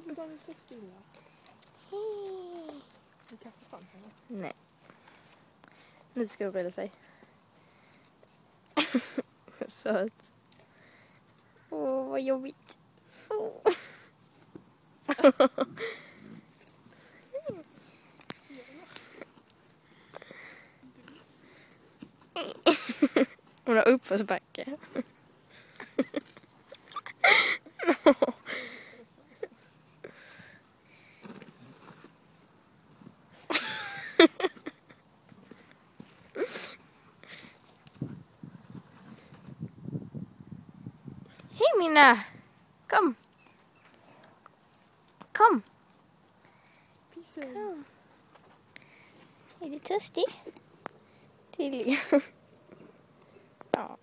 Men Daniel, stå stilla. Du kastar sand på mig. Nej. Nu ska hon reda sig. Söt. Åh, vad jobbigt. Åh. Hon har uppförsbacke. Hej Minna! Kom! Kom! Kom. Är du törstig? Tydligen. Ja.